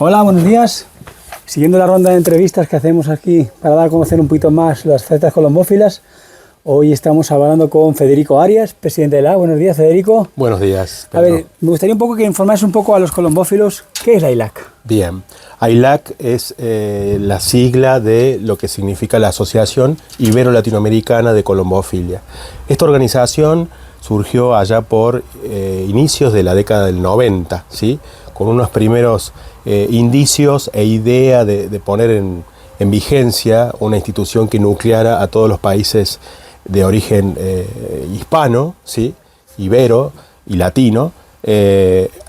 Hola, buenos días. Siguiendo la ronda de entrevistas que hacemos aquí para dar a conocer un poquito más las fechas colombófilas, hoy estamos hablando con Federico Arias, presidente de la. Buenos días, Federico. Buenos días, Pedro. A ver, me gustaría un poco que informases un poco a los colombófilos qué es la AILAC. Bien, AILAC es la sigla de lo que significa la Asociación Ibero-Latinoamericana de Colombofilia. Esta organización surgió allá por inicios de la década del 90, ¿sí? Con unos primeros indicios e idea de poner en vigencia una institución que nucleara a todos los países de origen hispano, ¿sí? Ibero y latino,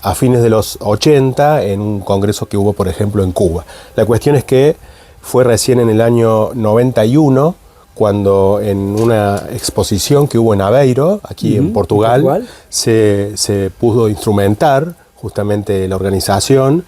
a fines de los 80 en un congreso que hubo, por ejemplo, en Cuba. La cuestión es que fue recién en el año 91 cuando en una exposición que hubo en Aveiro, aquí en Portugal, se pudo instrumentar justamente la organización,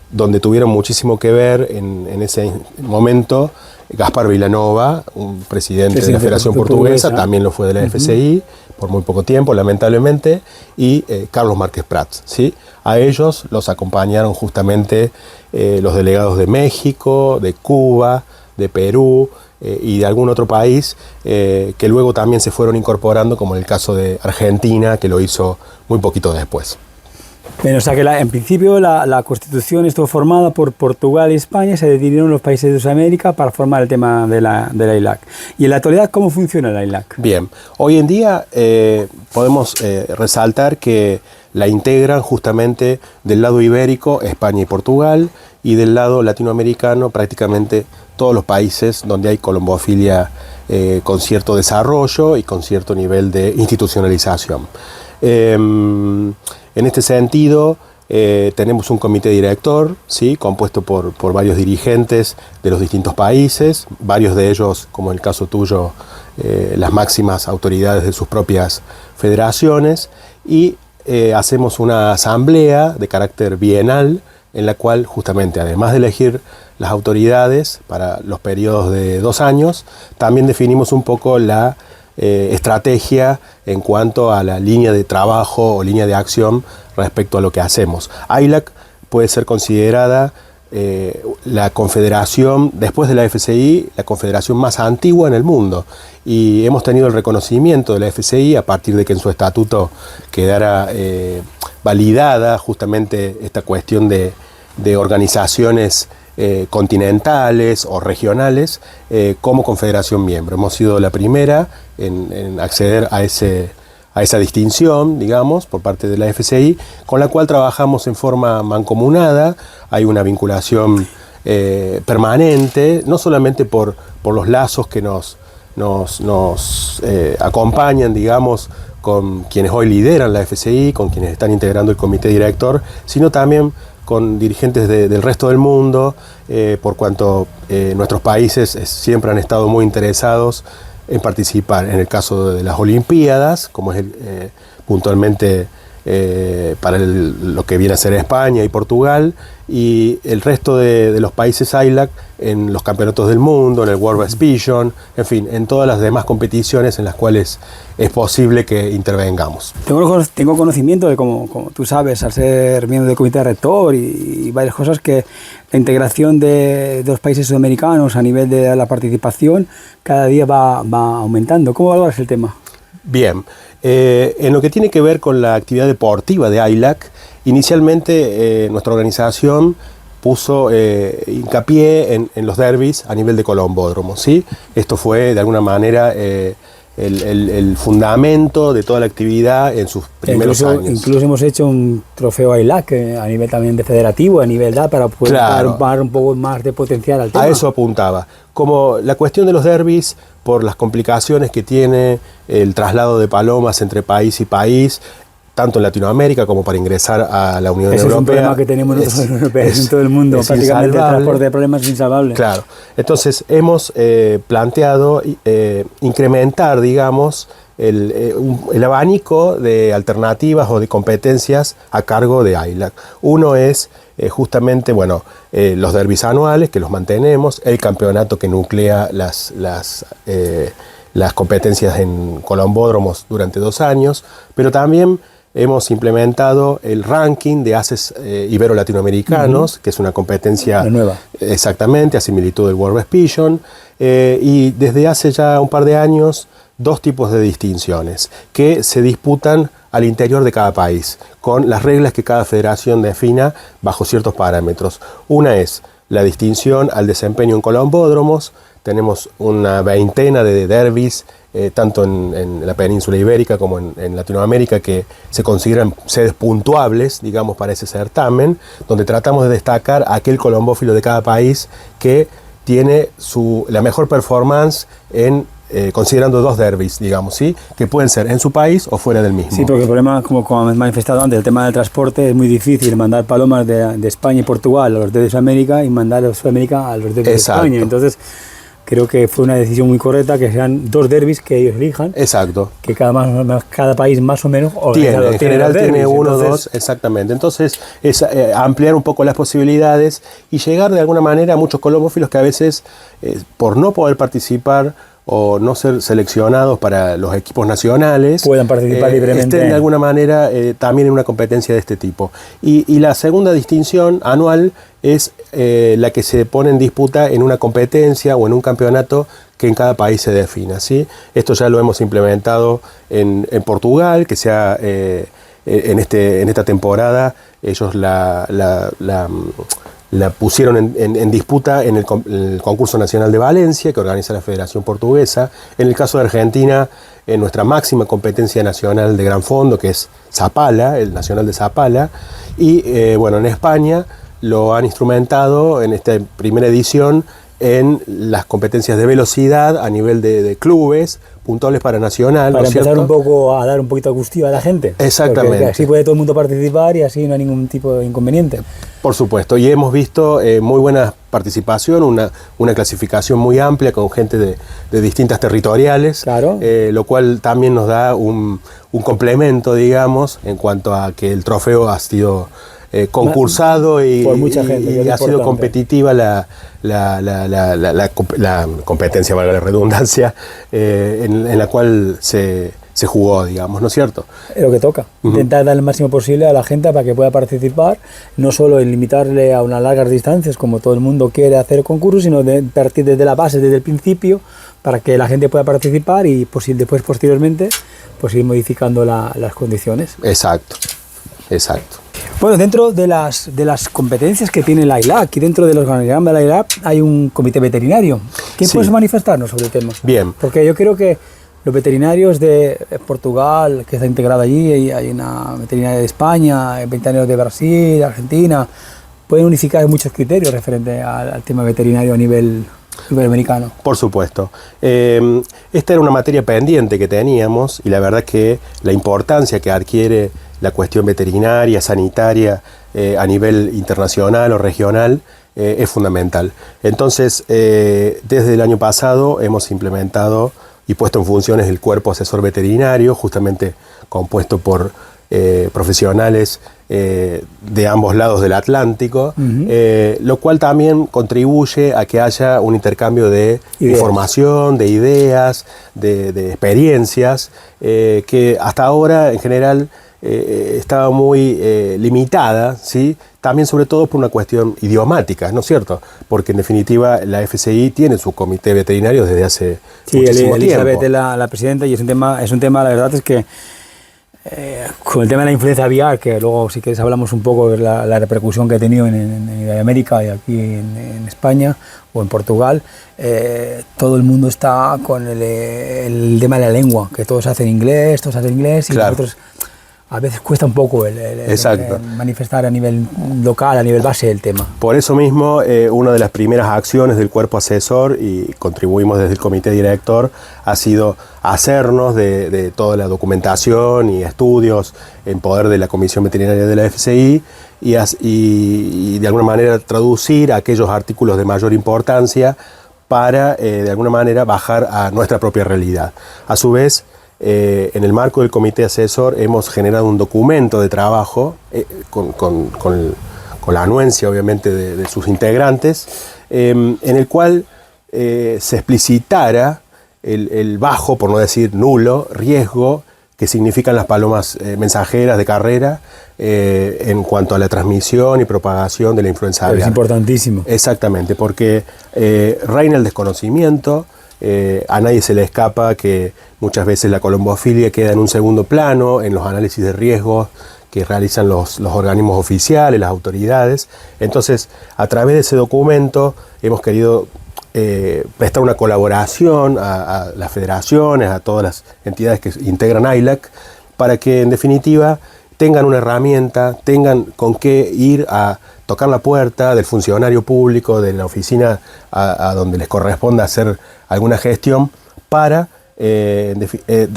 donde tuvieron muchísimo que ver en ese momento Gaspar Vilanova, un presidente de la Federación Portuguesa, también lo fue de la FCI, por muy poco tiempo, lamentablemente, y Carlos Márquez Prats, ¿sí? A ellos los acompañaron justamente los delegados de México, de Cuba, de Perú y de algún otro país que luego también se fueron incorporando, como en el caso de Argentina, que lo hizo muy poquito después. Bueno, o sea que en principio la Constitución estuvo formada por Portugal y España, se dividieron los países de Sudamérica para formar el tema de la AILAC. Y en la actualidad, ¿cómo funciona la AILAC? Bien, hoy en día podemos resaltar que la integran justamente del lado ibérico España y Portugal, y del lado latinoamericano prácticamente todos los países donde hay colombofilia con cierto desarrollo y con cierto nivel de institucionalización. En este sentido, tenemos un comité director, ¿sí? Compuesto por varios dirigentes de los distintos países, varios de ellos, como en el caso tuyo, las máximas autoridades de sus propias federaciones, y hacemos una asamblea de carácter bienal en la cual justamente, además de elegir las autoridades para los periodos de 2 años, también definimos un poco la estrategia en cuanto a la línea de trabajo o línea de acción respecto a lo que hacemos. AILAC puede ser considerada la confederación, después de la FCI, la confederación más antigua en el mundo, y hemos tenido el reconocimiento de la FCI a partir de que en su estatuto quedara validada justamente esta cuestión de organizaciones continentales o regionales como confederación miembro. Hemos sido la primera en acceder a esa distinción, digamos, por parte de la FCI, con la cual trabajamos en forma mancomunada. Hay una vinculación permanente, no solamente por los lazos que nos acompañan, digamos, con quienes hoy lideran la FCI, con quienes están integrando el comité director, sino también con dirigentes del resto del mundo, por cuanto nuestros países siempre han estado muy interesados en participar en el caso de las Olimpiadas, como es puntualmente para lo que viene a ser España y Portugal, y el resto de los países AILAC en los campeonatos del mundo, en el World Exhibition, en fin, en todas las demás competiciones en las cuales es posible que intervengamos. Tengo conocimiento de, como tú sabes, al ser miembro del comité rector y varias cosas, que la integración de los países sudamericanos a nivel de la participación cada día va aumentando. ¿Cómo valoras el tema? Bien, en lo que tiene que ver con la actividad deportiva de AILAC, inicialmente nuestra organización puso hincapié en los derbis a nivel de colombódromo, ¿sí? Esto fue de alguna manera el fundamento de toda la actividad en sus primeros años. Incluso hemos hecho un trofeo AILAC a nivel también de federativo, a nivel para poder dar un poco más de potencial al tema. A eso apuntaba. Como la cuestión de los derbis, por las complicaciones que tiene el traslado de palomas entre país y país, tanto en Latinoamérica como para ingresar a la Unión Europea. Es un problema que tenemos nosotros europeos en todo el mundo, prácticamente el transporte de problemas es insalvable. Claro, entonces hemos planteado incrementar, digamos, el abanico de alternativas o de competencias a cargo de AILAC. Uno es justamente, bueno, los derbis anuales, que los mantenemos, el campeonato que nuclea las competencias en colombódromos durante 2 años, pero también hemos implementado el ranking de haces ibero-latinoamericanos, que es una competencia nueva. Exactamente, a similitud del World Best Pigeon, y desde hace ya un par de años 2 tipos de distinciones que se disputan al interior de cada país, con las reglas que cada federación defina bajo ciertos parámetros. Una es la distinción al desempeño en colombódromos. Tenemos una veintena de derbis, tanto en la península ibérica como en Latinoamérica, que se consideran sedes puntuables, digamos, para ese certamen, donde tratamos de destacar a aquel colombófilo de cada país que tiene la mejor performance considerando 2 derbis, digamos, ¿sí? Que pueden ser en su país o fuera del mismo. Sí, porque el problema, como he manifestado antes, el tema del transporte es muy difícil mandar palomas de España y Portugal a los derbis de Sudamérica y mandar a los Sudamérica a los derbis de España. Entonces, creo que fue una decisión muy correcta que sean 2 derbis que ellos elijan. Exacto. Que cada país más o menos tiene, en general tiene 1 o 2, exactamente. Entonces es ampliar un poco las posibilidades y llegar de alguna manera a muchos colombófilos que a veces, por no poder participar o no ser seleccionados para los equipos nacionales, puedan participar libremente. Estén de alguna manera también en una competencia de este tipo. Y la segunda distinción anual es la que se pone en disputa en una competencia o en un campeonato que en cada país se defina, ¿sí? Esto ya lo hemos implementado en Portugal, que sea en esta temporada ellos la pusieron en disputa en el concurso nacional de Valencia, que organiza la Federación Portuguesa. En el caso de Argentina, en nuestra máxima competencia nacional de gran fondo, que es Zapala, el Nacional de Zapala. Y bueno, en España lo han instrumentado en esta primera edición en las competencias de velocidad a nivel de clubes, puntuales para nacional. Para empezar un poco a dar un poquito de gustillo a la gente. Exactamente. Porque así puede todo el mundo participar y así no hay ningún tipo de inconveniente. Por supuesto, y hemos visto muy buena participación, una clasificación muy amplia con gente de distintas territoriales, claro. Lo cual también nos da un complemento, digamos, en cuanto a que el trofeo ha sido concursado y, por mucha gente, y ha sido competitiva la competencia, valga la redundancia, en la cual se jugó, digamos, ¿no es cierto? Es lo que toca, intentar dar el máximo posible a la gente para que pueda participar, no solo en limitarle a unas largas distancias, como todo el mundo quiere hacer concursos, sino de partir desde la base, desde el principio, para que la gente pueda participar y después, posteriormente, pues ir modificando las condiciones. Exacto, exacto. Bueno, dentro de las competencias que tiene la ILAC y dentro del organigrama de la ILAC hay un comité veterinario. ¿Quién puede manifestarnos sobre el tema? Bien. Porque yo creo que los veterinarios de Portugal, que está integrado allí, y hay una veterinaria de España, veterinarios de Brasil, de Argentina, pueden unificar muchos criterios referente al tema veterinario a nivel iberoamericano. Por supuesto. Esta era una materia pendiente que teníamos y la verdad que la importancia que adquiere la cuestión veterinaria, sanitaria, a nivel internacional o regional, es fundamental. Entonces, desde el año pasado hemos implementado y puesto en funciones el cuerpo asesor veterinario, justamente compuesto por profesionales de ambos lados del Atlántico, lo cual también contribuye a que haya un intercambio de información, de ideas, de experiencias, que hasta ahora en general estaba muy limitada, ¿sí? También sobre todo por una cuestión idiomática, ¿no es cierto? Porque en definitiva la FCI tiene su comité veterinario desde hace muchísimo Elizabeth tiempo. es la presidenta y es un tema, la verdad es que con el tema de la influenza aviar, que luego si quieres hablamos un poco de la repercusión que ha tenido en América y aquí en España o en Portugal, todo el mundo está con el tema de la lengua, que todos hacen inglés y claro. nosotros a veces cuesta un poco el manifestar a nivel local, a nivel base el tema. Por eso mismo, una de las primeras acciones del cuerpo asesor, y contribuimos desde el comité director, ha sido hacernos de toda la documentación y estudios en poder de la Comisión Veterinaria de la FCI y de alguna manera traducir aquellos artículos de mayor importancia para de alguna manera bajar a nuestra propia realidad. A su vez, en el marco del comité asesor hemos generado un documento de trabajo con la anuencia obviamente de sus integrantes, en el cual se explicitara el bajo, por no decir nulo, riesgo que significan las palomas mensajeras de carrera en cuanto a la transmisión y propagación de la influenza aviar. Es importantísimo. Exactamente, porque reina el desconocimiento, a nadie se le escapa que muchas veces la colombofilia queda en un segundo plano en los análisis de riesgos que realizan los organismos oficiales, las autoridades. Entonces, a través de ese documento hemos querido prestar una colaboración a las federaciones, a todas las entidades que integran AILAC, para que en definitiva tengan una herramienta, tengan con qué ir a tocar la puerta del funcionario público, de la oficina a donde les corresponda hacer alguna gestión, para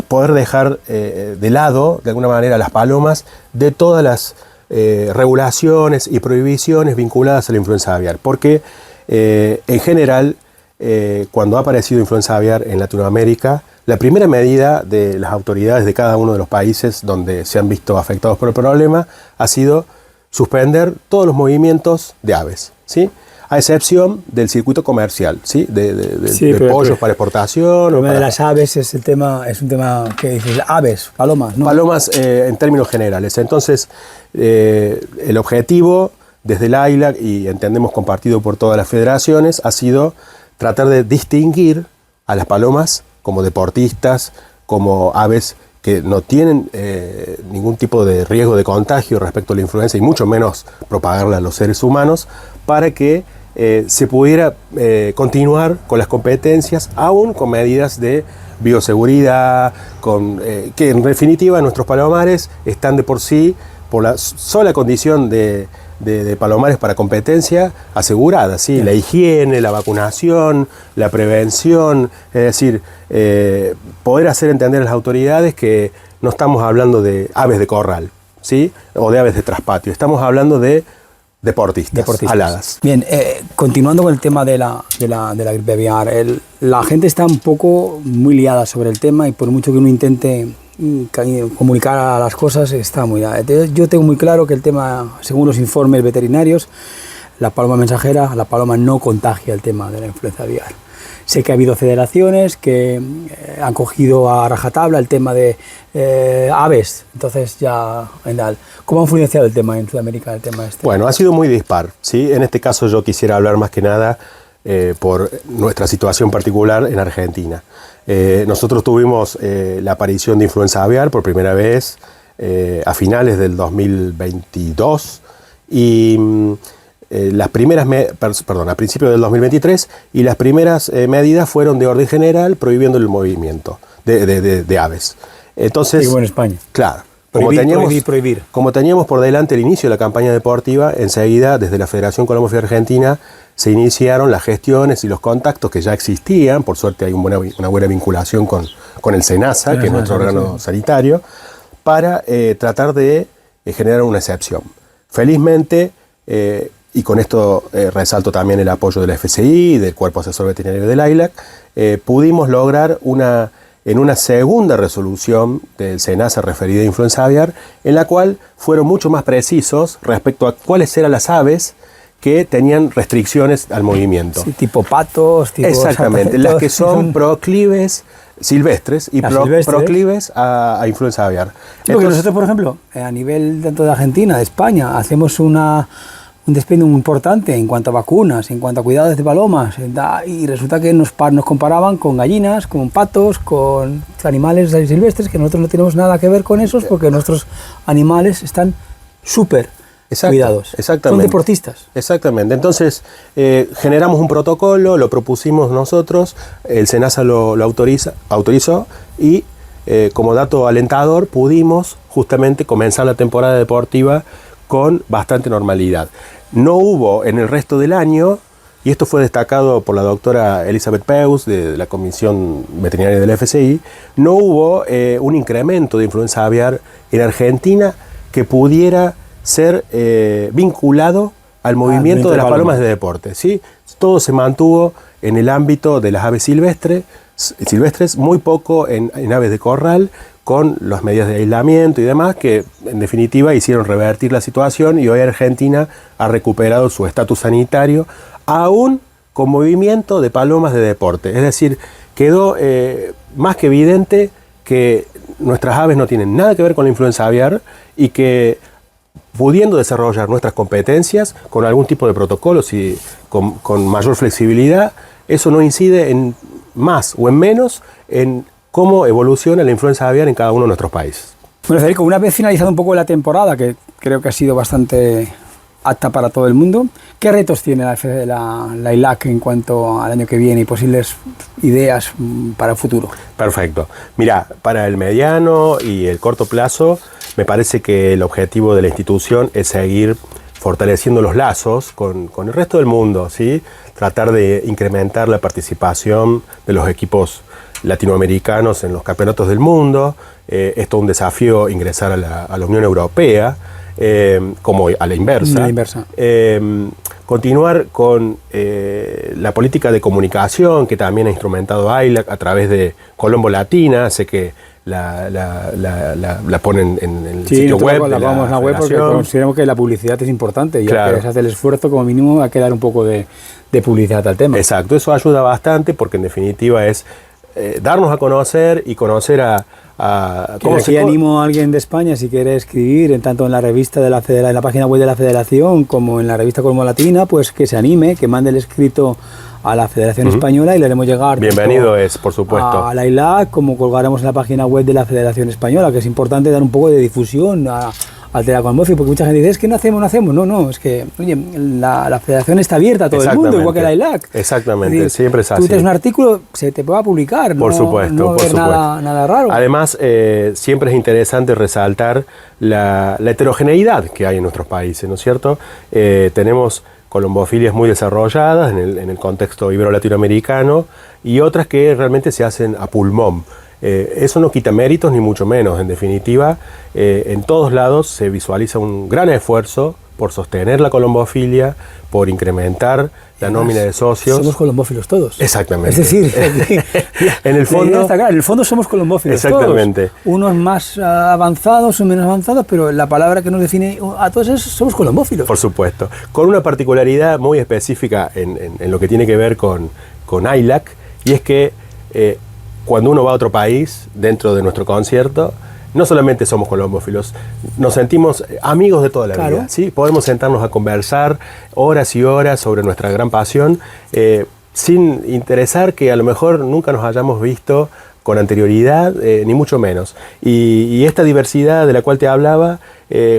poder dejar de lado, de alguna manera, las palomas de todas las regulaciones y prohibiciones vinculadas a la influenza aviar. Porque en general, cuando ha aparecido influenza aviar en Latinoamérica, la primera medida de las autoridades de cada uno de los países donde se han visto afectados por el problema ha sido suspender todos los movimientos de aves, ¿sí? A excepción del circuito comercial, ¿sí? De pollos para exportación. El tema de las aves es un tema que dices, aves, palomas, ¿no? Palomas en términos generales. Entonces, el objetivo desde el AILAC, y entendemos compartido por todas las federaciones, ha sido tratar de distinguir a las palomas como deportistas, como aves que no tienen ningún tipo de riesgo de contagio respecto a la influenza y mucho menos propagarla a los seres humanos, para que se pudiera continuar con las competencias, aún con medidas de bioseguridad, que en definitiva nuestros palomares están de por sí, por la sola condición de palomares para competencia, asegurada, ¿sí? Sí. La higiene, la vacunación, la prevención, es decir, poder hacer entender a las autoridades que no estamos hablando de aves de corral, ¿sí? O de aves de traspatio, estamos hablando de deportistas. Aladas. Bien, continuando con el tema de la gripe aviar, la gente está un poco muy liada sobre el tema, y por mucho que uno intente comunicar a las cosas, está muy liada. Yo tengo muy claro que el tema, según los informes veterinarios, la paloma mensajera, la paloma no contagia el tema de la influenza aviar. Sé que ha habido federaciones que han cogido a rajatabla el tema de aves, entonces ya, ¿cómo ha influenciado el tema en Sudamérica? El tema este? Bueno, ha sido muy dispar, ¿sí? En este caso yo quisiera hablar más que nada por nuestra situación particular en Argentina. Nosotros tuvimos la aparición de influenza aviar por primera vez a finales del 2022 y a principios del 2023, y las primeras medidas fueron de orden general prohibiendo el movimiento de aves. Entonces, como en España. Claro. Prohibir. Como teníamos por delante el inicio de la campaña deportiva, enseguida desde la Federación Colombofilia Argentina se iniciaron las gestiones y los contactos que ya existían. Por suerte hay una buena vinculación con el SENASA, que es nuestro órgano sanitario, para tratar de generar una excepción. Felizmente, y con esto resalto también el apoyo de la FCI, del Cuerpo Asesor Veterinario del AILAC, pudimos lograr en una segunda resolución del SENASA referida a influenza aviar, en la cual fueron mucho más precisos respecto a cuáles eran las aves que tenían restricciones al movimiento. Sí, tipo patos, tipo... Exactamente, las que son proclives, silvestres, y proclives a influenza aviar. Sí, porque nosotros, por ejemplo, a nivel tanto de Argentina, de España, hacemos un despido importante en cuanto a vacunas, en cuanto a cuidados de palomas, y resulta que nos comparaban con gallinas, con patos, con animales silvestres, que nosotros no tenemos nada que ver con esos, porque nuestros animales están súper cuidados. Exactamente. Son deportistas. Exactamente. Entonces, generamos un protocolo, lo propusimos nosotros, el SENASA lo autorizó, y como dato alentador pudimos justamente comenzar la temporada deportiva con bastante normalidad. No hubo en el resto del año, y esto fue destacado por la doctora Elizabeth Peus de la Comisión Veterinaria del FCI, no hubo un incremento de influenza aviar en Argentina que pudiera ser vinculado al movimiento de las palomas de deporte, ¿sí? Todo se mantuvo en el ámbito de las aves silvestres, muy poco en aves de corral, con las medidas de aislamiento y demás, que en definitiva hicieron revertir la situación, y hoy Argentina ha recuperado su estatus sanitario, aún con movimiento de palomas de deporte. Es decir, quedó más que evidente que nuestras aves no tienen nada que ver con la influenza aviar y que pudiendo desarrollar nuestras competencias con algún tipo de protocolos y con mayor flexibilidad, eso no incide en más o en menos en cómo evoluciona la influenza aviar en cada uno de nuestros países. Bueno, Federico, una vez finalizado un poco la temporada, que creo que ha sido bastante apta para todo el mundo, ¿qué retos tiene la ILAC en cuanto al año que viene y posibles ideas para el futuro? Perfecto. Mira, para el mediano y el corto plazo, me parece que el objetivo de la institución es seguir fortaleciendo los lazos con el resto del mundo, ¿sí? Tratar de incrementar la participación de los equipos latinoamericanos en los campeonatos del mundo. Es todo un desafío ingresar a la Unión Europea, como a la inversa. Continuar con la política de comunicación que también ha instrumentado AILAC a través de Colombo Latina. Sé que la ponen en el sitio web. La vamos en la web porque consideramos que la publicidad es importante y claro, que se hace el esfuerzo, como mínimo, hay que dar un poco de publicidad al tema. Exacto, eso ayuda bastante porque en definitiva es darnos a conocer y conocer aquí animo a alguien de España, si quiere escribir tanto en la revista en la página web de la Federación como en la revista Colombo Latina, pues que se anime, que mande el escrito a la Federación Española y le haremos llegar. Bienvenido es, por supuesto. A la ILAC, como colgaremos en la página web de la Federación Española, que es importante dar un poco de difusión al tema colomófilo, porque mucha gente dice, es que no hacemos. No, es que, oye, la Federación está abierta a todo el mundo, igual que la ILAC. Exactamente, es decir, siempre es así. Tú tienes un artículo, se te va a publicar, por supuesto, no por supuesto. Nada raro. Además, siempre es interesante resaltar la heterogeneidad que hay en nuestros países, ¿no es cierto? Tenemos colombofilias muy desarrolladas en el contexto ibero-latinoamericano y otras que realmente se hacen a pulmón. Eso no quita méritos ni mucho menos. En definitiva, en todos lados se visualiza un gran esfuerzo por sostener la colombofilia, por incrementar la nómina de socios. Somos colombófilos todos. Exactamente. Es decir, en el fondo, en el fondo somos colombófilos exactamente. Todos. Unos más avanzados o menos avanzados, pero la palabra que nos define a todos es somos colombófilos. Por supuesto. Con una particularidad muy específica en lo que tiene que ver con AILAC, y es que cuando uno va a otro país, dentro de nuestro concierto, no solamente somos colombófilos, nos sentimos amigos de toda la vida, ¿sí? Podemos sentarnos a conversar horas y horas sobre nuestra gran pasión, sin interesar que a lo mejor nunca nos hayamos visto con anterioridad, ni mucho menos. Y esta diversidad de la cual te hablaba,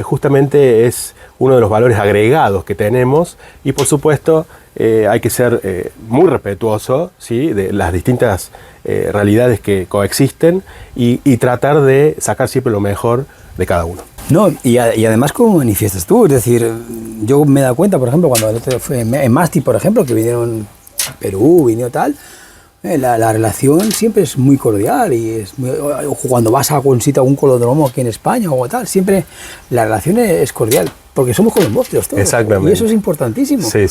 justamente es uno de los valores agregados que tenemos, y por supuesto hay que ser muy respetuoso, ¿sí? De las distintas realidades que coexisten y tratar de sacar siempre lo mejor de cada uno. No, y además, ¿cómo manifiestas tú? Es decir, yo me he dado cuenta, por ejemplo, cuando fue en Masti, por ejemplo, que vinieron a Perú, vinieron tal, la relación siempre es muy cordial y es muy, cuando vas a algún colodromo aquí en España o tal, siempre la relación es cordial, porque somos colombófilos todos. Exactamente. Y eso es importantísimo. Sí.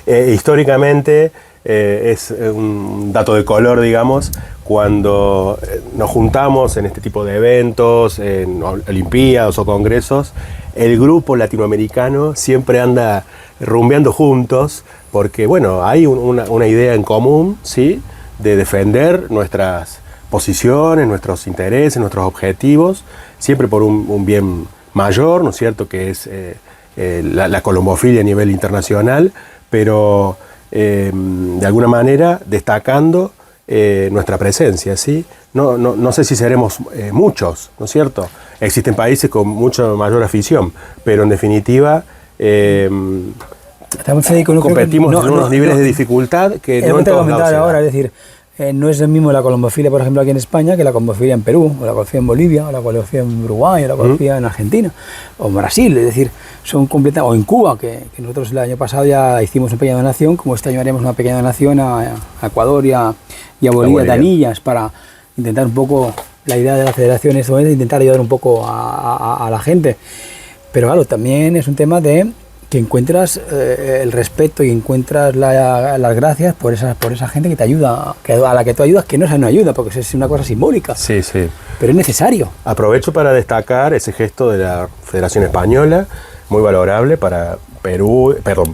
Históricamente es un dato de color, digamos, cuando nos juntamos en este tipo de eventos, en olimpiadas o congresos, el grupo latinoamericano siempre anda rumbeando juntos, porque bueno, hay una idea en común, ¿sí?, de defender nuestras posiciones, nuestros intereses, nuestros objetivos, siempre por un bien mayor, ¿no es cierto?, que es la colombofilia a nivel internacional, pero de alguna manera destacando nuestra presencia, ¿sí? No sé si seremos muchos, ¿no es cierto? Existen países con mucha mayor afición, pero en definitiva competimos en unos niveles de dificultad que no en todos lados. Ahora, es decir, no es el mismo la colombofilia, por ejemplo, aquí en España, que la colombofilia en Perú, o la colombofilia en Bolivia, o la colombofilia en Uruguay, o la colombofilia en Argentina, o en Brasil, es decir, son completas, o en Cuba, que nosotros el año pasado ya hicimos una pequeña donación, como este año haremos una pequeña donación a Ecuador y a Bolivia de anillas, para intentar un poco, la idea de la federación es intentar ayudar un poco a la gente. Pero claro, también es un tema de que encuentras el respeto y encuentras las gracias por esa gente que te ayuda, a la que tú ayudas, que no es una ayuda, porque es una cosa simbólica. Sí. Pero es necesario. Aprovecho para destacar ese gesto de la Federación Española, muy valorable para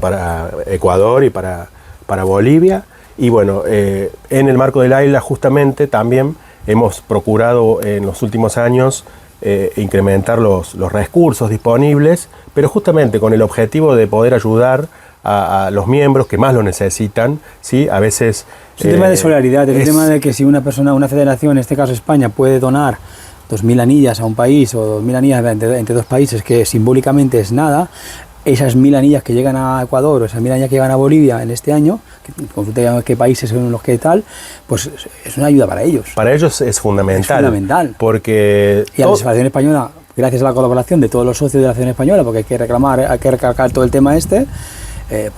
para Ecuador y para Bolivia. Y bueno, en el marco del AILA justamente también hemos procurado en los últimos años incrementar los recursos disponibles, pero justamente con el objetivo de poder ayudar a los miembros que más lo necesitan, ¿sí? A veces... Es un tema de solidaridad, es un tema de que si una persona, una federación, en este caso España, puede donar 2.000 anillas a un país o 2.000 anillas entre dos países, que simbólicamente es nada, esas 1.000 anillas que llegan a Ecuador o esas 1.000 anillas que llegan a Bolivia en este año, consulta qué países son los que tal, pues es una ayuda para ellos. Para ellos es fundamental. Es fundamental. Porque... Y a la Federación Española, gracias a la colaboración de todos los socios de la Federación Española, porque hay que reclamar, hay que recalcar todo el tema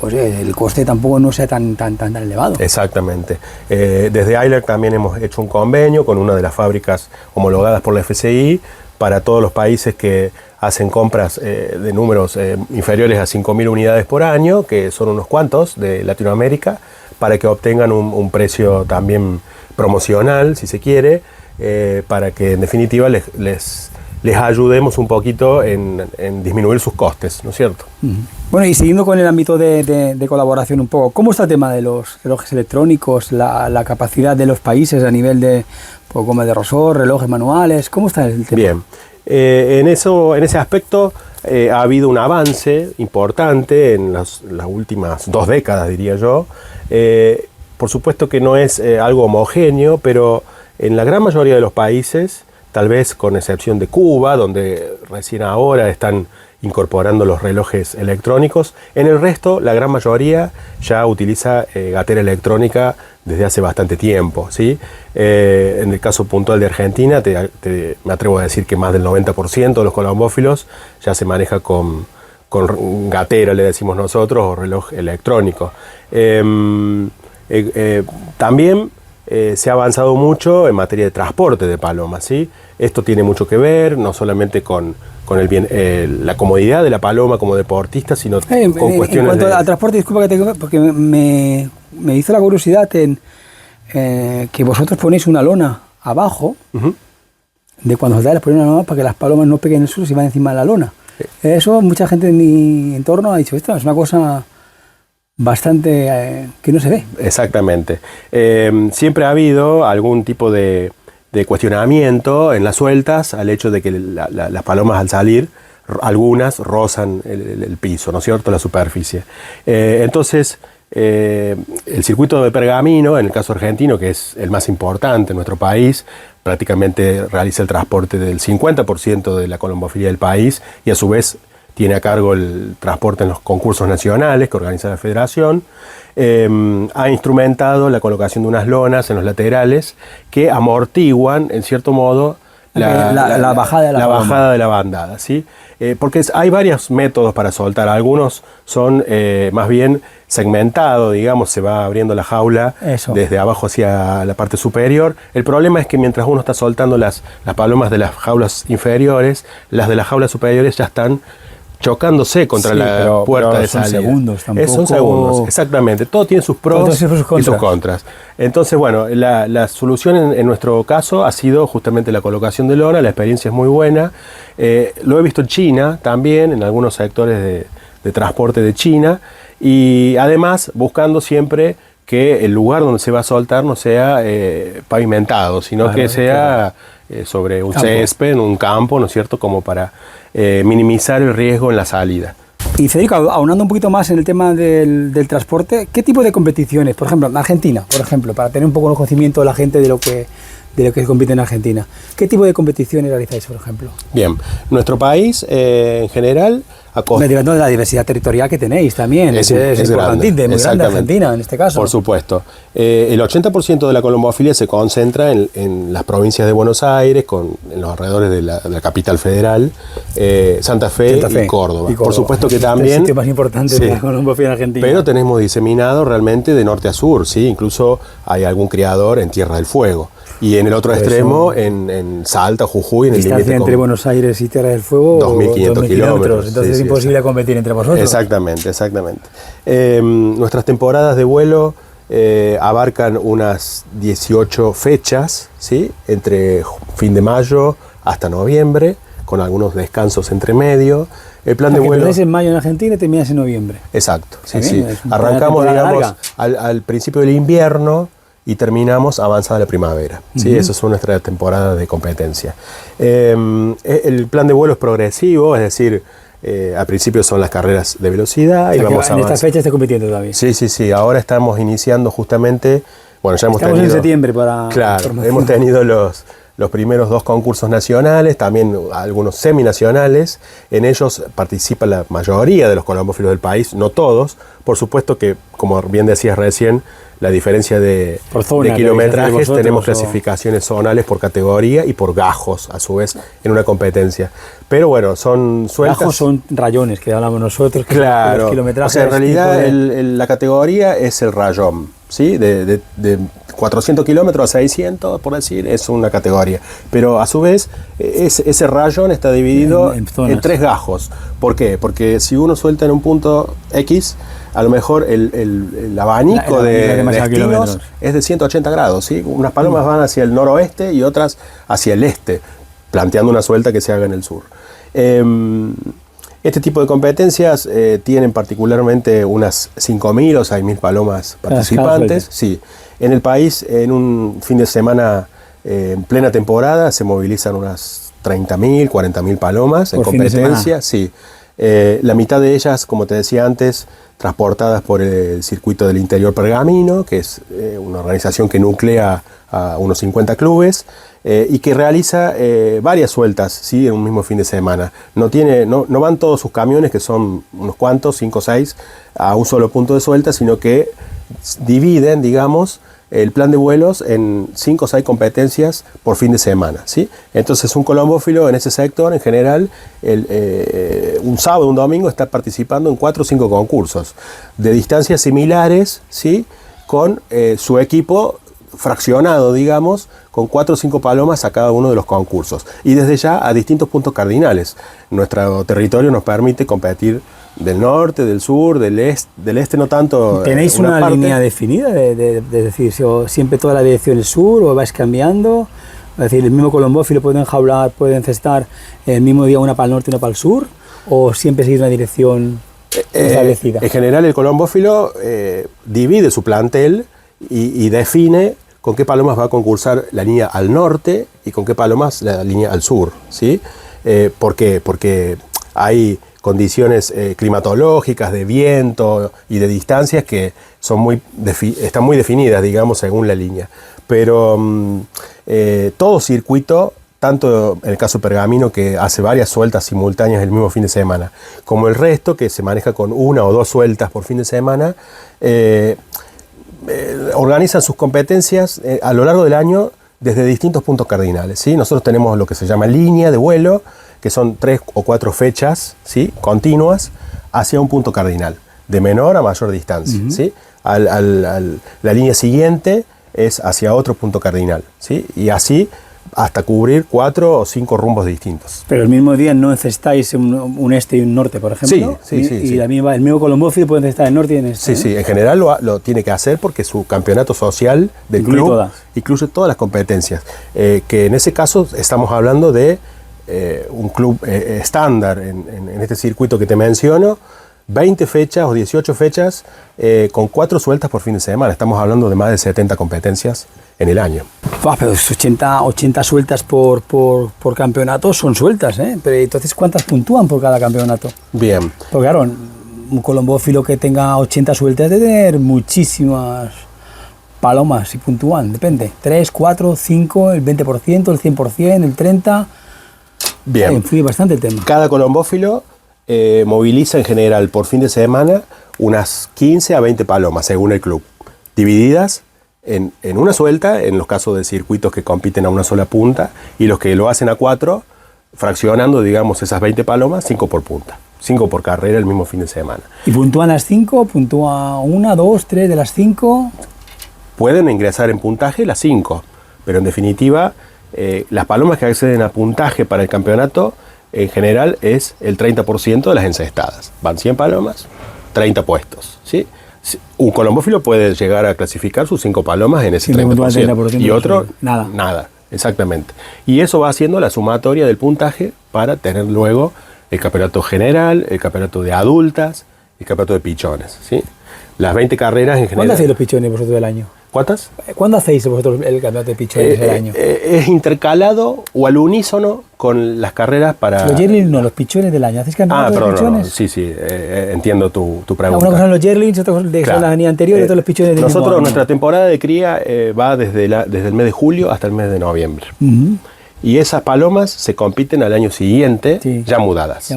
pues el coste tampoco no sea tan elevado. Exactamente. Desde ILAC también hemos hecho un convenio con una de las fábricas homologadas por la FCI para todos los países que hacen compras de números inferiores a 5.000 unidades por año, que son unos cuantos de Latinoamérica, para que obtengan un precio también promocional, si se quiere, para que en definitiva les ayudemos un poquito en disminuir sus costes, ¿no es cierto? Bueno, y siguiendo con el ámbito de colaboración un poco, ¿cómo está el tema de los relojes electrónicos, la capacidad de los países a nivel de, pues, como de Rosor, relojes manuales? ¿Cómo está el tema? Bien, en ese aspecto ha habido un avance importante en las últimas 2 décadas, diría yo. Por supuesto que no es algo homogéneo, pero en la gran mayoría de los países, tal vez con excepción de Cuba, donde recién ahora están incorporando los relojes electrónicos. En el resto, la gran mayoría ya utiliza gatera electrónica desde hace bastante tiempo, ¿sí? En el caso puntual de Argentina, me atrevo a decir que más del 90% de los colombófilos ya se maneja con gatera, le decimos nosotros, o reloj electrónico. También se ha avanzado mucho en materia de transporte de palomas, ¿sí? Esto tiene mucho que ver, no solamente con la comodidad de la paloma como deportista, sino con cuestiones de... En cuanto al transporte, disculpa que porque me hizo la curiosidad que vosotros ponéis una lona abajo, de cuando os da les ponéis una lona para que las palomas no peguen el suelo si van encima de la lona. Sí. Eso mucha gente en mi entorno ha dicho, esto es una cosa bastante que no se ve. Exactamente. Siempre ha habido algún tipo de cuestionamiento en las sueltas al hecho de que las palomas al salir, algunas rozan el piso, ¿no es cierto?, la superficie. Entonces, el circuito de pergamino, en el caso argentino, que es el más importante en nuestro país, prácticamente realiza el transporte del 50% de la colombofilia del país y a su vez tiene a cargo el transporte en los concursos nacionales que organiza la Federación. Ha instrumentado la colocación de unas lonas en los laterales que amortiguan, en cierto modo, la bajada de la bandada, ¿sí? Porque hay varios métodos para soltar. Algunos son más bien segmentados, digamos, se va abriendo la jaula desde abajo hacia la parte superior. El problema es que mientras uno está soltando las palomas de las jaulas inferiores, las de las jaulas superiores ya están chocándose contra la puerta de salida. Son segundos, exactamente. Todo tiene sus pros y sus contras. Entonces, bueno, la solución en nuestro caso ha sido justamente la colocación de lona. La experiencia es muy buena. Lo he visto en China también, en algunos sectores de transporte de China. Y además, buscando siempre que el lugar donde se va a soltar no sea pavimentado, sino que sea sobre un césped, en un campo, ¿no es cierto?, como para minimizar el riesgo en la salida. Y Federico, aunando un poquito más en el tema del transporte, ¿qué tipo de competiciones? Por ejemplo, en Argentina, para tener un poco el conocimiento de la gente de lo que se compite en Argentina. ¿Qué tipo de competiciones realizáis, por ejemplo? Bien, nuestro país en general... Derivando de la diversidad territorial que tenéis también, es importante, muy grande Argentina en este caso. Por supuesto. El 80% de la colombofilia se concentra en las provincias de Buenos Aires, en los alrededores de la capital federal, Santa Fe y Córdoba. Por supuesto que también... Es el sitio más importante de la colombofilia en Argentina. Pero tenemos diseminado realmente de norte a sur, ¿sí? Incluso hay algún criador en Tierra del Fuego. Y en el otro extremo, en Salta, Jujuy, en el límite entre Buenos Aires y Tierra del Fuego, 2.500 kilómetros. Entonces es imposible competir entre vosotros. Exactamente. Nuestras temporadas de vuelo abarcan unas 18 fechas, ¿sí?, entre fin de mayo hasta noviembre, con algunos descansos entre medio. El plan de vuelo... Empezás en mayo en Argentina y terminas en noviembre. Exacto, sí. Arrancamos, digamos, al principio del invierno, y terminamos avanzada la primavera. ¿Sí? Eso es nuestra temporada de competencia. El plan de vuelo es progresivo, es decir, al principio son las carreras de velocidad. Y vamos en esta fecha está compitiendo todavía. Sí. Ahora estamos iniciando justamente. Bueno, ya hemos Estamos tenido, en septiembre para. Claro, hemos tenido los primeros 2 concursos nacionales, también algunos seminacionales. En ellos participa la mayoría de los colombófilos del país, no todos. Por supuesto que, como bien decías recién, la diferencia de kilometrajes, tenemos clasificaciones zonales por categoría y por gajos, a su vez, en una competencia. Pero bueno, son sueltas. Gajos son rayones, que hablamos nosotros. Que claro, los kilometrajes, o sea, en realidad la categoría es el rayón, ¿sí? De 400 kilómetros a 600, por decir, es una categoría. Pero a su vez, ese rayón está dividido en 3 gajos. ¿Por qué? Porque si uno suelta en un punto X, a lo mejor el abanico de destinos es de 180 grados, ¿sí? Unas palomas van hacia el noroeste y otras hacia el este, planteando una suelta que se haga en el sur. Este tipo de competencias tienen particularmente unas 5.000 o 6.000 palomas participantes. Sí. En el país, en un fin de semana en plena temporada, se movilizan unas 30.000, 40.000 palomas en competencia. Sí. La mitad de ellas, como te decía antes, transportadas por el circuito del interior pergamino, que es una organización que nuclea a unos 50 clubes y que realiza varias sueltas, ¿sí? En un mismo fin de semana. No van todos sus camiones, que son unos cuantos, 5 o 6, a un solo punto de suelta, sino que dividen, digamos, el plan de vuelos en 5 o 6 competencias por fin de semana, ¿sí? Entonces un colombófilo en ese sector, en general, un sábado, un domingo, está participando en 4 o 5 concursos de distancias similares, ¿sí? Con su equipo fraccionado, digamos, con 4 o 5 palomas a cada uno de los concursos. Y desde ya a distintos puntos cardinales. Nuestro territorio nos permite competir del norte, del sur, del este no tanto. ¿Tenéis una línea definida de decir, si siempre toda la dirección es sur o vais cambiando? Es decir, el mismo colombófilo puede enjaular, puede encestar el mismo día una para el norte y una para el sur, o siempre seguís una dirección establecida. En general el colombófilo divide su plantel y define con qué palomas va a concursar la línea al norte y con qué palomas la línea al sur, ¿sí? ¿Por qué? Porque hay condiciones climatológicas, de viento y de distancias que están muy definidas, digamos, según la línea. Pero todo circuito, tanto en el caso Pergamino, que hace varias sueltas simultáneas el mismo fin de semana, como el resto, que se maneja con 1 o 2 sueltas por fin de semana, organizan sus competencias a lo largo del año desde distintos puntos cardinales, ¿sí? Nosotros tenemos lo que se llama línea de vuelo, que son 3 o 4 fechas, ¿sí? Continuas hacia un punto cardinal, de menor a mayor distancia, ¿sí? La línea siguiente es hacia otro punto cardinal, ¿sí? Y así hasta cubrir 4 o 5 rumbos distintos. Pero el mismo día no encestáis un este y un norte, por ejemplo. Sí. El mismo colombófilo puede encestar el norte y el este. Sí, en general lo tiene que hacer porque su campeonato social del club incluye todas las competencias. Que en ese caso estamos hablando de un club estándar en este circuito que te menciono, 20 fechas o 18 fechas con 4 sueltas por fin de semana. Estamos hablando de más de 70 competencias en el año. Pero 80 sueltas por campeonato son sueltas, ¿eh? Pero entonces, ¿cuántas puntúan por cada campeonato? Bien. Porque claro, un colombófilo que tenga 80 sueltas debe tener muchísimas palomas y puntúan, depende. 3, 4, 5, el 20%, el 100%, el 30%. Bien. Influye bastante el tema. Cada colombófilo moviliza en general por fin de semana unas 15 a 20 palomas, según el club, divididas en una suelta, en los casos de circuitos que compiten a una sola punta, y los que lo hacen a 4, fraccionando, digamos, esas 20 palomas, 5 por punta, 5 por carrera el mismo fin de semana. ¿Y puntúan las 5? ¿Puntúa 1, 2, 3 de las 5? Pueden ingresar en puntaje las 5, pero en definitiva, las palomas que acceden a puntaje para el campeonato, en general, es el 30% de las encestadas. Van 100 palomas, 30 puestos, ¿sí? Un colombófilo puede llegar a clasificar sus 5 palomas en ese 30%, y otro, nada, exactamente. Y eso va haciendo la sumatoria del puntaje para tener luego el campeonato general, el campeonato de adultas, el campeonato de pichones, ¿sí? Las 20 carreras en general. ¿Cuándo hacéis los pichones vosotros del año? ¿Cuántas? ¿Cuándo hacéis vosotros el campeonato de pichones del año? Es intercalado o al unísono con las carreras para... Los yearlings no, los pichones del año. ¿Hacéis campeonato de pichones? No. Sí, entiendo tu pregunta. Una cosa son los yearlings, otra cosa son las años anteriores y otros los pichones del Nosotros, mismo año. nuestra temporada de cría va desde el mes de julio hasta el mes de noviembre. Y esas palomas se compiten al año siguiente, ya mudadas.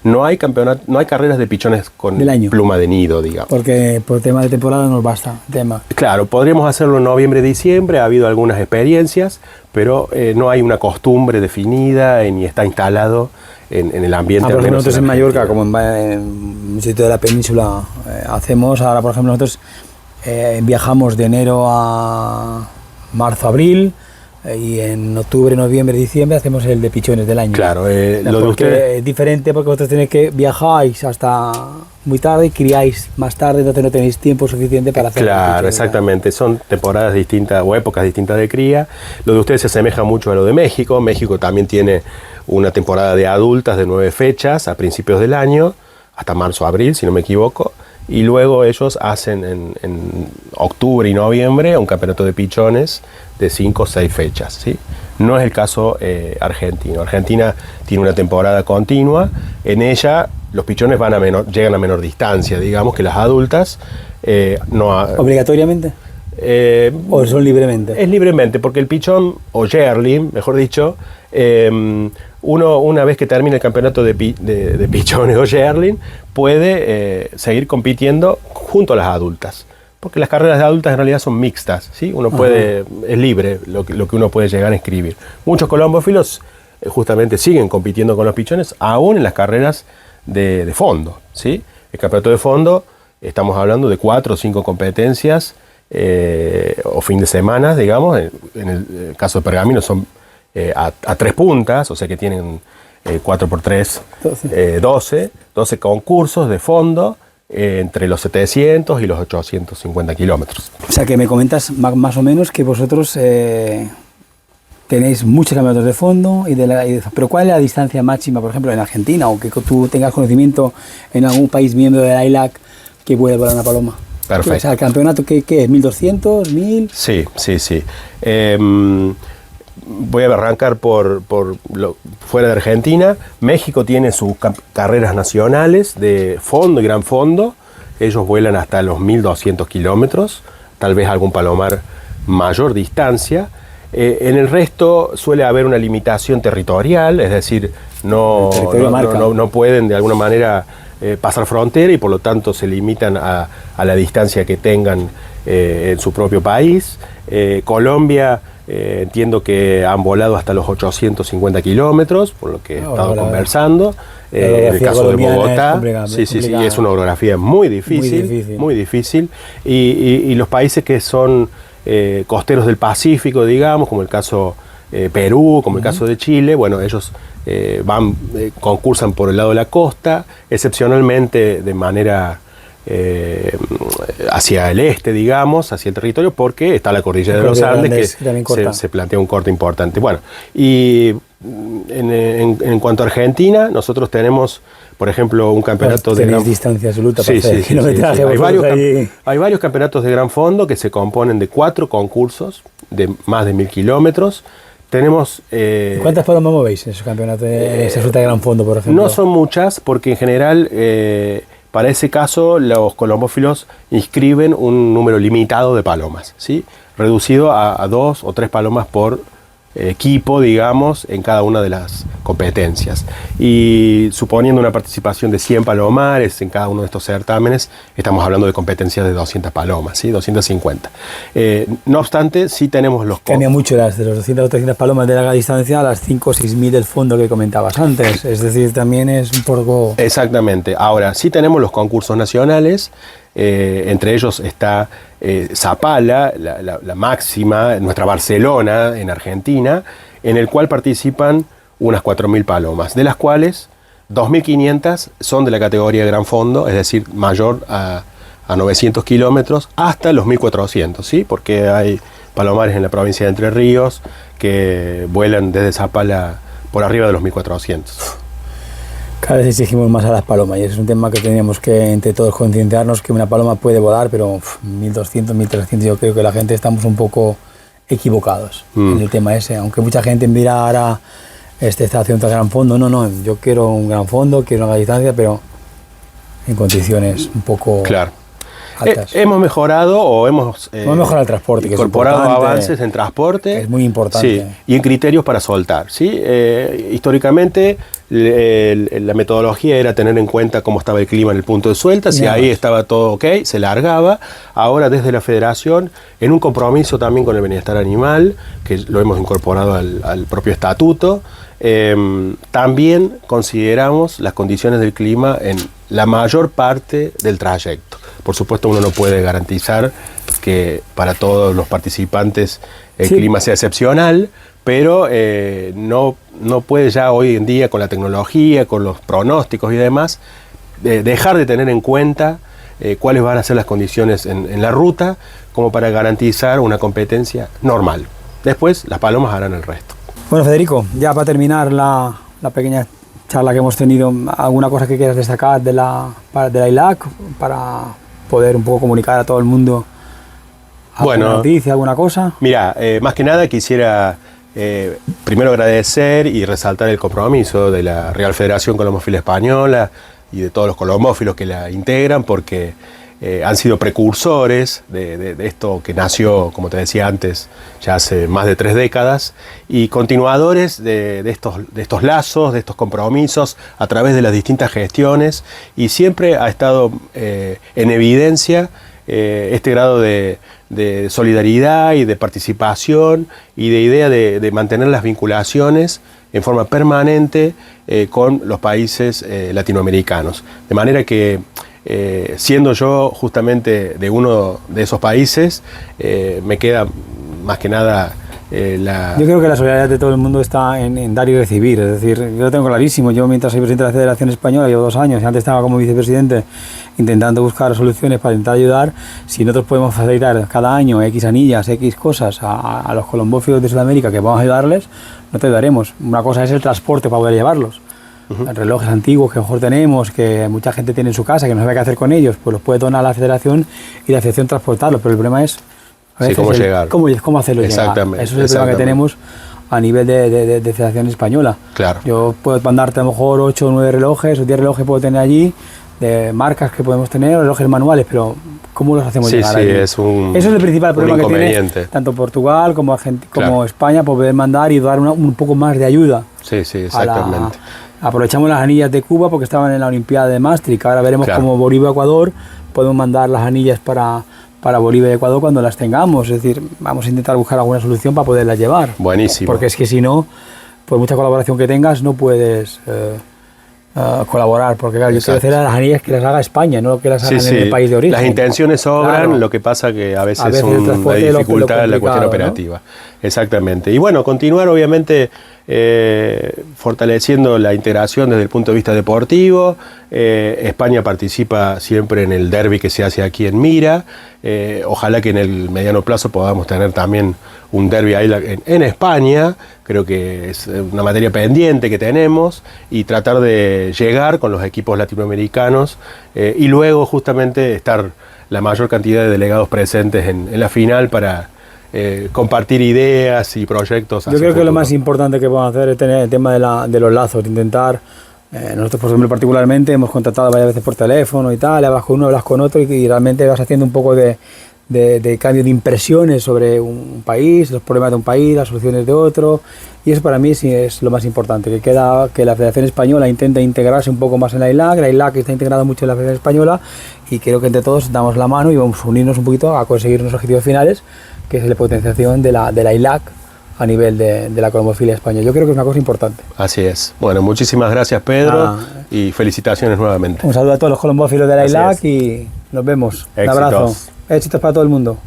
No hay campeonato, no hay carreras de pichones con pluma de nido, digamos. Porque por tema de temporada nos basta tema. Claro, podríamos hacerlo en noviembre, diciembre, ha habido algunas experiencias, pero no hay una costumbre definida ni está instalado en el ambiente. Por ejemplo, nosotros en Mallorca, como en un sitio de la península, hacemos, ahora por ejemplo nosotros viajamos de enero a marzo, abril, y en octubre, noviembre, diciembre hacemos el de pichones del año. Claro, lo de ustedes es diferente porque vosotros tenéis que viajáis hasta muy tarde y criáis más tarde, entonces no tenéis tiempo suficiente para hacer. Claro, exactamente, son temporadas distintas o épocas distintas de cría. Lo de ustedes se asemeja mucho a lo de México. México también tiene una temporada de adultas de 9 fechas a principios del año, hasta marzo, abril, si no me equivoco. Y luego ellos hacen en octubre y noviembre un campeonato de pichones de 5 o 6 fechas, ¿sí? No es el caso argentino. Argentina tiene una temporada continua. En ella los pichones llegan a menor distancia, digamos, que las adultas. ¿Obligatoriamente? ¿O son libremente? Es libremente, porque el pichón, o yearling, mejor dicho, uno una vez que termina el campeonato de pichones o yearling, puede seguir compitiendo junto a las adultas. Porque las carreras de adultas en realidad son mixtas, ¿sí? Uno puede, es libre lo que uno puede llegar a inscribir. Muchos colombófilos justamente siguen compitiendo con los pichones, aún en las carreras de fondo, ¿sí? El campeonato de fondo, estamos hablando de 4 o 5 competencias o fin de semana, digamos. En el caso de Pergamino son a 3 puntas, o sea que tienen 4 por 3, 12 concursos de fondo entre los 700 y los 850 kilómetros. O sea que me comentas más o menos que vosotros tenéis muchos campeonatos de fondo, pero ¿cuál es la distancia máxima, por ejemplo, en Argentina, o que tú tengas conocimiento en algún país miembro de la ILAC que puede volar una paloma? Perfecto. O sea, ¿el campeonato qué es? ¿1200? ¿1000? Sí. Voy a arrancar por fuera de Argentina. México tiene sus carreras nacionales de fondo y gran fondo. Ellos vuelan hasta los 1200 kilómetros, tal vez algún palomar mayor distancia. En el resto suele haber una limitación territorial, es decir, no pueden de alguna manera pasar frontera y por lo tanto se limitan a la distancia que tengan en su propio país. Colombia, entiendo que han volado hasta los 850 kilómetros, por lo que he estado conversando. En el caso de Bogotá, es una orografía muy difícil. Y los países que son costeros del Pacífico, digamos, como el caso Perú, como el caso de Chile, bueno, ellos concursan por el lado de la costa, excepcionalmente de manera hacia el este, digamos, hacia el territorio, porque está la cordillera de los Andes, que se plantea un corte importante. Bueno, y en cuanto a Argentina, nosotros tenemos, por ejemplo, un campeonato de gran... distancia absoluta para hacer kilometraje. Hay varios campeonatos de gran fondo que se componen de 4 concursos de más de 1000 kilómetros. Tenemos... ¿Cuántas palomas movéis en esos campeonatos, en esa ruta de gran fondo, por ejemplo? No son muchas, porque en general... para ese caso, los colombófilos inscriben un número limitado de palomas, ¿sí? Reducido a 2 o 3 palomas por equipo, digamos, en cada una de las competencias. Y suponiendo una participación de 100 palomares en cada uno de estos certámenes, estamos hablando de competencias de 200 palomas, ¿sí? 250. No obstante, sí tenemos los... Cambia mucho de los 200 o 300 palomas de larga distancia a las 5 o 6.000 del fondo que comentabas antes. Es decir, también es un poco... Exactamente. Ahora, sí tenemos los concursos nacionales. Entre ellos está Zapala, la máxima, nuestra Barcelona en Argentina, en el cual participan unas 4.000 palomas, de las cuales 2.500 son de la categoría gran fondo, es decir, mayor a 900 kilómetros, hasta los 1.400, ¿sí? Porque hay palomares en la provincia de Entre Ríos que vuelan desde Zapala por arriba de los 1.400. Cada vez exigimos más a las palomas y ese es un tema que teníamos que entre todos concienciarnos, que una paloma puede volar, pero 1200, 1300 yo creo que la gente estamos un poco equivocados en el tema ese, aunque mucha gente mira ahora está haciendo un gran fondo, no, yo quiero un gran fondo, quiero una distancia, pero en condiciones un poco altas. Hemos mejorado o hemos mejorado el transporte, incorporado avances en transporte, que es muy importante, sí, y en criterios para soltar, ¿sí? Históricamente la metodología era tener en cuenta cómo estaba el clima en el punto de suelta, si ahí estaba todo ok, se largaba. Ahora desde la federación, en un compromiso también con el bienestar animal, que lo hemos incorporado al propio estatuto, también consideramos las condiciones del clima en la mayor parte del trayecto. Por supuesto, uno no puede garantizar que para todos los participantes el clima sea excepcional, pero no puede ya hoy en día, con la tecnología, con los pronósticos y demás, dejar de tener en cuenta cuáles van a ser las condiciones en la ruta, como para garantizar una competencia normal. Después, las palomas harán el resto. Bueno, Federico, ya para terminar la pequeña charla que hemos tenido, ¿alguna cosa que quieras destacar de la ILAC para poder un poco comunicar a todo el mundo alguna noticia, alguna cosa? Mira, más que nada quisiera primero agradecer y resaltar el compromiso de la Real Federación Colombófila Española y de todos los colombófilos que la integran, porque han sido precursores de esto que nació, como te decía antes, ya hace más de 3 décadas, y continuadores de estos lazos, de estos compromisos a través de las distintas gestiones, y siempre ha estado en evidencia este grado de solidaridad y de participación y de idea de mantener las vinculaciones en forma permanente con los países latinoamericanos. De manera que siendo yo justamente de uno de esos países, me queda más que nada Yo creo que la solidaridad de todo el mundo está en dar y recibir, es decir, yo lo tengo clarísimo. Yo, mientras soy presidente de la Federación Española, llevo 2 años y antes estaba como vicepresidente intentando buscar soluciones para intentar ayudar. Si nosotros podemos facilitar cada año X anillas, X cosas a los colombófilos de Sudamérica que vamos a ayudarles, no te ayudaremos. Una cosa es el transporte para poder llevarlos. Relojes antiguos que mejor tenemos, que mucha gente tiene en su casa, que no sabe qué hacer con ellos, pues los puede donar a la Federación y la Federación transportarlos, pero el problema es cómo llegar. Cómo hacerlo llegar. Eso es el problema que tenemos a nivel de Federación Española. Claro. Yo puedo mandarte a lo mejor 8 o 9 relojes o 10 relojes puedo tener allí, de marcas que podemos tener, relojes manuales, pero ¿cómo los hacemos llegar allí? Eso es el principal problema que tiene tanto Portugal como Argentina, como España, por poder mandar y dar un poco más de ayuda. Sí, exactamente. Aprovechamos las anillas de Cuba porque estaban en la Olimpiada de Maastricht. Ahora veremos cómo Bolivia-Ecuador podemos mandar las anillas para Bolivia y Ecuador cuando las tengamos. Es decir, vamos a intentar buscar alguna solución para poderlas llevar. Buenísimo. Porque es que si no, por mucha colaboración que tengas, no puedes colaborar. Porque claro, yo quiero hacer las anillas que las haga España, no que las hagan en el país de origen. Las intenciones sobran, lo que pasa que a veces es una dificultad en la cuestión operativa. ¿No? Exactamente. Y bueno, continuar obviamente fortaleciendo la integración desde el punto de vista deportivo. España participa siempre en el derbi que se hace aquí en Mira. Ojalá que en el mediano plazo podamos tener también un derbi ahí en España. Creo que es una materia pendiente que tenemos, y tratar de llegar con los equipos latinoamericanos y luego justamente estar la mayor cantidad de delegados presentes en la final para compartir ideas y proyectos. Yo creo que lo más importante que podemos hacer es tener el tema de los lazos, intentar, nosotros por ejemplo particularmente hemos contactado varias veces por teléfono y tal, hablas con uno, hablas con otro y realmente vas haciendo un poco de cambio de impresiones sobre un país, los problemas de un país, las soluciones de otro, y eso para mí sí es lo más importante, que la Federación Española intente integrarse un poco más en la ILAC está integrada mucho en la Federación Española, y creo que entre todos damos la mano y vamos a unirnos un poquito a conseguir unos objetivos finales, que es la potenciación de la ILAC a nivel de la colombofilia española. Yo creo que es una cosa importante. Así es. Bueno, muchísimas gracias, Pedro, y felicitaciones nuevamente. Un saludo a todos los colombófilos de la ILAC y nos vemos. Éxitos. Un abrazo. Éxitos para todo el mundo.